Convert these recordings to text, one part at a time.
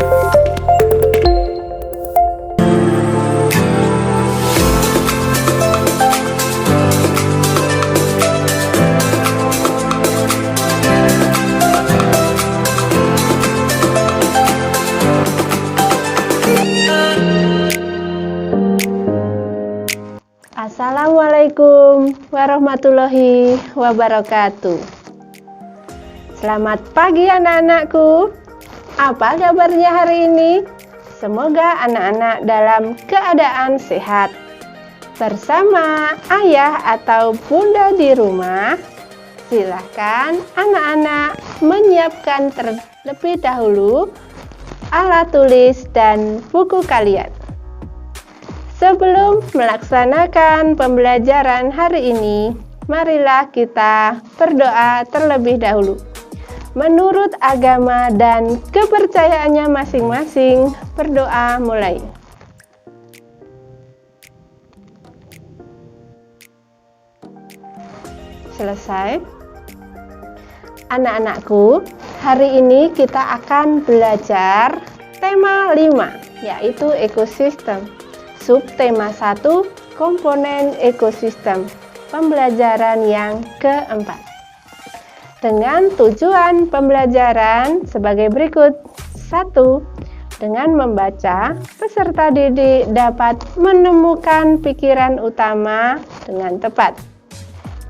Assalamualaikum warahmatullahi wabarakatuh. Selamat pagi anak-anakku. Apa kabarnya hari ini? Semoga anak-anak dalam keadaan sehat. Bersama ayah atau bunda di rumah, silahkan anak-anak menyiapkan terlebih dahulu alat tulis dan buku kalian. Sebelum melaksanakan pembelajaran hari ini, marilah kita berdoa terlebih dahulu. Menurut agama dan kepercayaannya masing-masing, berdoa mulai. Selesai? Anak-anakku, hari ini kita akan belajar tema 5, yaitu ekosistem. Subtema 1, komponen ekosistem, pembelajaran yang keempat. Dengan tujuan pembelajaran sebagai berikut. 1. Dengan membaca, peserta didik dapat menemukan pikiran utama dengan tepat.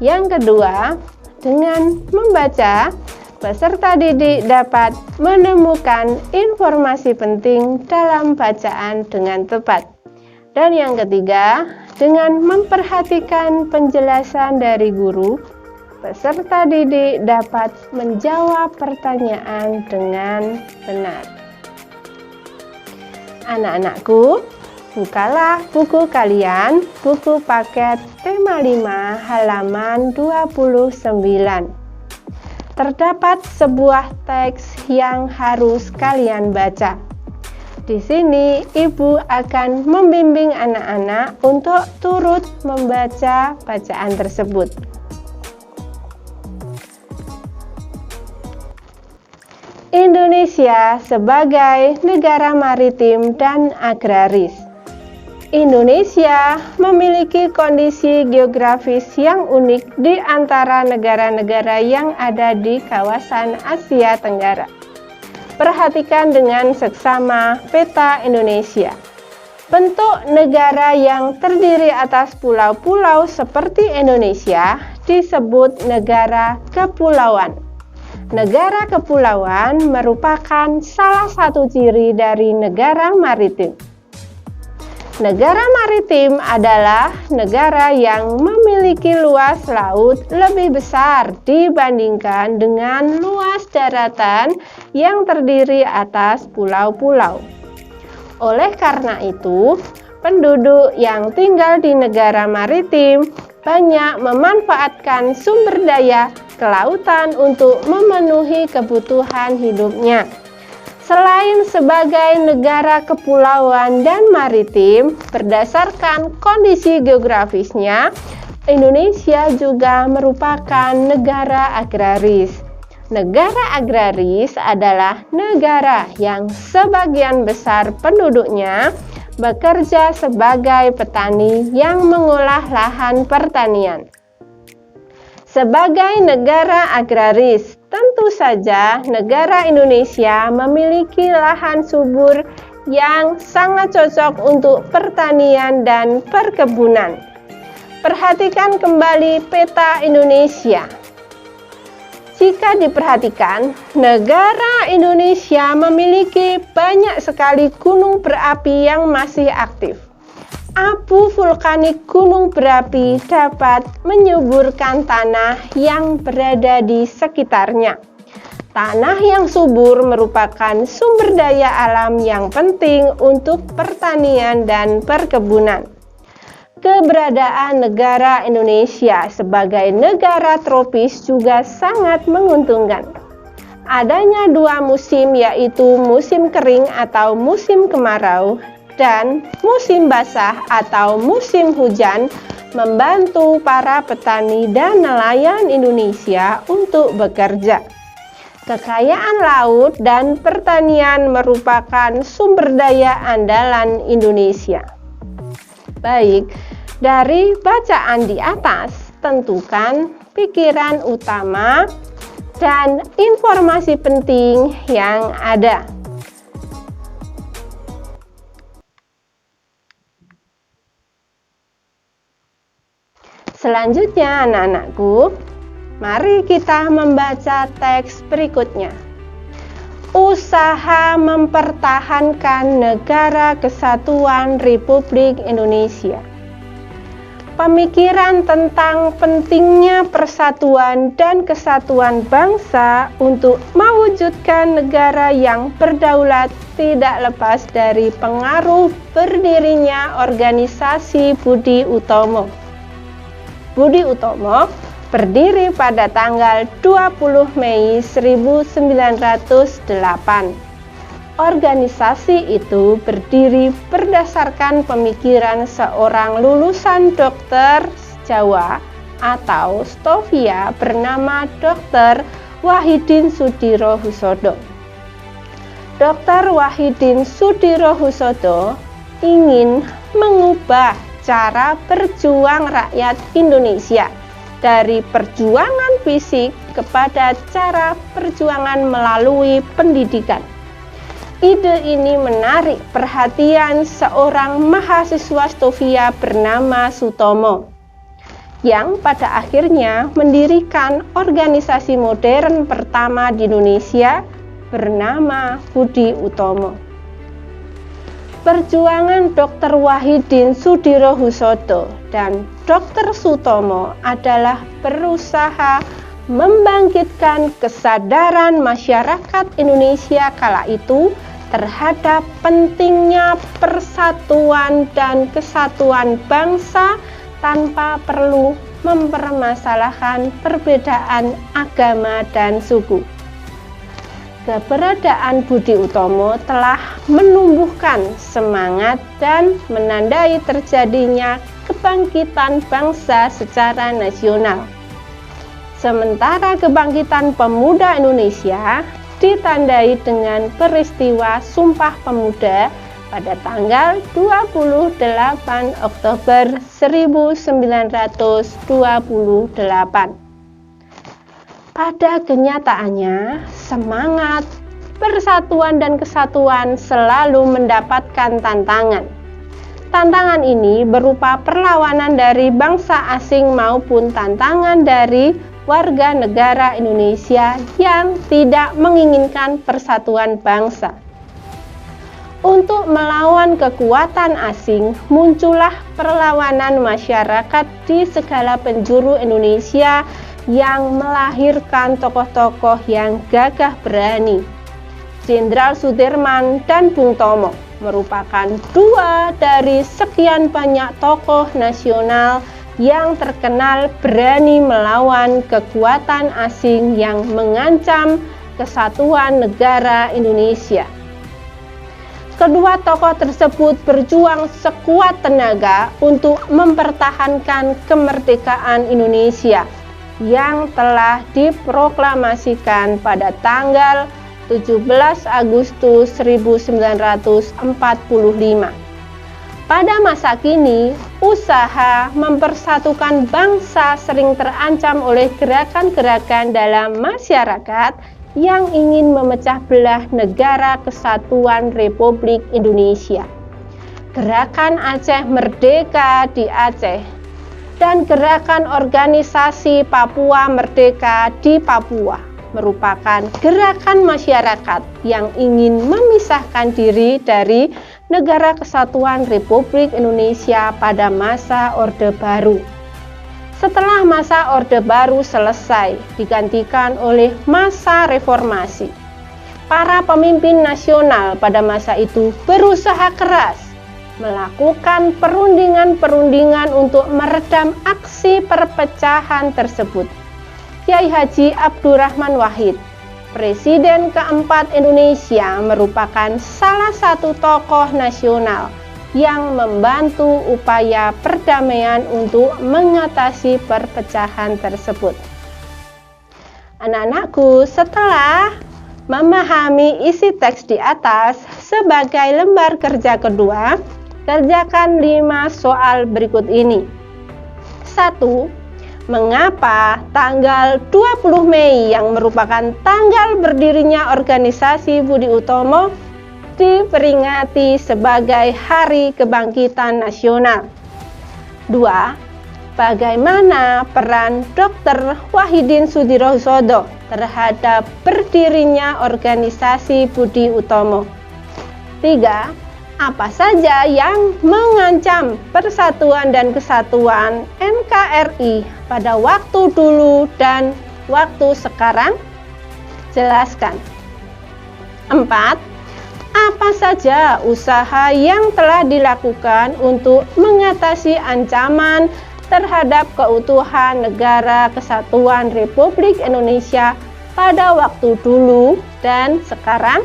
Yang kedua, dengan membaca, peserta didik dapat menemukan informasi penting dalam bacaan dengan tepat. Dan yang ketiga, dengan memperhatikan penjelasan dari guru, peserta didik dapat menjawab pertanyaan dengan benar. Anak-anakku, bukalah buku kalian, buku paket tema 5 halaman 29. Terdapat sebuah teks yang harus kalian baca. Di sini, Ibu akan membimbing anak-anak untuk turut membaca bacaan tersebut. Indonesia sebagai negara maritim dan agraris. Indonesia memiliki kondisi geografis yang unik di antara negara-negara yang ada di kawasan Asia Tenggara. Perhatikan dengan seksama peta Indonesia. Bentuk negara yang terdiri atas pulau-pulau seperti Indonesia disebut negara kepulauan. Negara kepulauan merupakan salah satu ciri dari negara maritim. Negara maritim adalah negara yang memiliki luas laut lebih besar dibandingkan dengan luas daratan yang terdiri atas pulau-pulau. Oleh karena itu, penduduk yang tinggal di negara maritim banyak memanfaatkan sumber daya kelautan untuk memenuhi kebutuhan hidupnya. Selain sebagai negara kepulauan dan maritim, berdasarkan kondisi geografisnya, Indonesia juga merupakan negara agraris. Negara agraris adalah negara yang sebagian besar penduduknya bekerja sebagai petani yang mengolah lahan pertanian. Sebagai negara agraris, tentu saja negara Indonesia memiliki lahan subur yang sangat cocok untuk pertanian dan perkebunan. Perhatikan kembali peta Indonesia. Jika diperhatikan, negara Indonesia memiliki banyak sekali gunung berapi yang masih aktif. Abu vulkanik gunung berapi dapat menyuburkan tanah yang berada di sekitarnya. Tanah yang subur merupakan sumber daya alam yang penting untuk pertanian dan perkebunan. Keberadaan negara Indonesia sebagai negara tropis juga sangat menguntungkan. Adanya dua musim, yaitu musim kering atau musim kemarau dan musim basah atau musim hujan, membantu para petani dan nelayan Indonesia untuk bekerja. Kekayaan laut dan pertanian merupakan sumber daya andalan Indonesia. Baik, dari bacaan di atas, tentukan pikiran utama dan informasi penting yang ada. Selanjutnya, anak-anakku, mari kita membaca teks berikutnya. Usaha mempertahankan Negara Kesatuan Republik Indonesia. Pemikiran tentang pentingnya persatuan dan kesatuan bangsa untuk mewujudkan negara yang berdaulat tidak lepas dari pengaruh berdirinya organisasi Budi Utomo. Budi Utomo berdiri pada tanggal 20 Mei 1908. Organisasi itu berdiri berdasarkan pemikiran seorang lulusan dokter Jawa atau Stovia bernama Dr. Wahidin Sudirohusodo. Dr. Wahidin Sudirohusodo ingin mengubah cara berjuang rakyat Indonesia dari perjuangan fisik kepada cara perjuangan melalui pendidikan. Ide ini menarik perhatian seorang mahasiswa Stovia bernama Sutomo, yang pada akhirnya mendirikan organisasi modern pertama di Indonesia bernama Budi Utomo. Perjuangan Dr. Wahidin Sudirohusodo dan Dr. Sutomo adalah berusaha membangkitkan kesadaran masyarakat Indonesia kala itu terhadap pentingnya persatuan dan kesatuan bangsa tanpa perlu mempermasalahkan perbedaan agama dan suku. Keberadaan Budi Utomo telah menumbuhkan semangat dan menandai terjadinya kebangkitan bangsa secara nasional. Sementara kebangkitan pemuda Indonesia ditandai dengan peristiwa Sumpah Pemuda pada tanggal 28 Oktober 1928. Pada kenyataannya, semangat persatuan dan kesatuan selalu mendapatkan tantangan. Tantangan ini berupa perlawanan dari bangsa asing maupun tantangan dari warga negara Indonesia yang tidak menginginkan persatuan bangsa. Untuk melawan kekuatan asing, muncullah perlawanan masyarakat di segala penjuru Indonesia yang melahirkan tokoh-tokoh yang gagah berani. Jenderal Sudirman dan Bung Tomo merupakan dua dari sekian banyak tokoh nasional yang terkenal berani melawan kekuatan asing yang mengancam kesatuan negara Indonesia. Kedua tokoh tersebut berjuang sekuat tenaga untuk mempertahankan kemerdekaan Indonesia yang telah diproklamasikan pada tanggal 17 Agustus 1945. Pada masa kini, usaha mempersatukan bangsa sering terancam oleh gerakan-gerakan dalam masyarakat yang ingin memecah belah Negara Kesatuan Republik Indonesia. Gerakan Aceh Merdeka di Aceh dan gerakan organisasi Papua Merdeka di Papua merupakan gerakan masyarakat yang ingin memisahkan diri dari Negara Kesatuan Republik Indonesia pada masa Orde Baru. Setelah masa Orde Baru selesai, digantikan oleh masa reformasi. Para pemimpin nasional pada masa itu berusaha keras melakukan perundingan-perundingan untuk meredam aksi perpecahan tersebut. Kiai Haji Abdurrahman Wahid, Presiden keempat Indonesia, merupakan salah satu tokoh nasional yang membantu upaya perdamaian untuk mengatasi perpecahan tersebut. Anak-anakku, setelah memahami isi teks di atas sebagai lembar kerja kedua, kerjakan 5 soal berikut ini. 1. Mengapa tanggal 20 Mei yang merupakan tanggal berdirinya organisasi Budi Utomo diperingati sebagai Hari Kebangkitan Nasional? 2. Bagaimana peran Dr. Wahidin Soedirohoesodo terhadap berdirinya organisasi Budi Utomo? 3. Apa saja yang mengancam persatuan dan kesatuan NKRI pada waktu dulu dan waktu sekarang? Jelaskan. 4. Apa saja usaha yang telah dilakukan untuk mengatasi ancaman terhadap keutuhan Negara Kesatuan Republik Indonesia pada waktu dulu dan sekarang?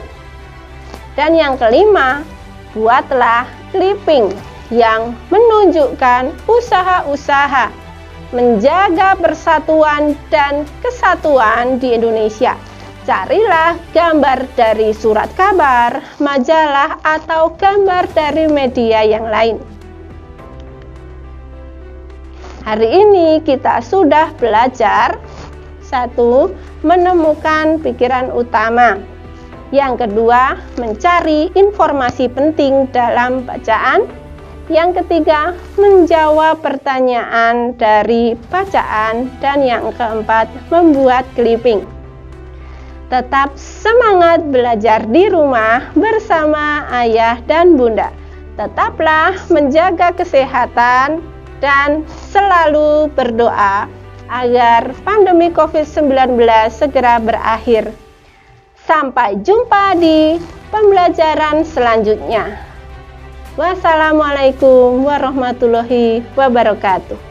Dan yang kelima, buatlah clipping yang menunjukkan usaha-usaha menjaga persatuan dan kesatuan di Indonesia. Carilah gambar dari surat kabar, majalah, atau gambar dari media yang lain. Hari ini kita sudah belajar 1. Menemukan pikiran utama. Yang kedua, mencari informasi penting dalam bacaan. Yang ketiga, menjawab pertanyaan dari bacaan. Dan yang keempat, membuat clipping. Tetap semangat belajar di rumah bersama ayah dan bunda. Tetaplah menjaga kesehatan dan selalu berdoa agar pandemi COVID-19 segera berakhir. Sampai jumpa di pembelajaran selanjutnya. Wassalamualaikum warahmatullahi wabarakatuh.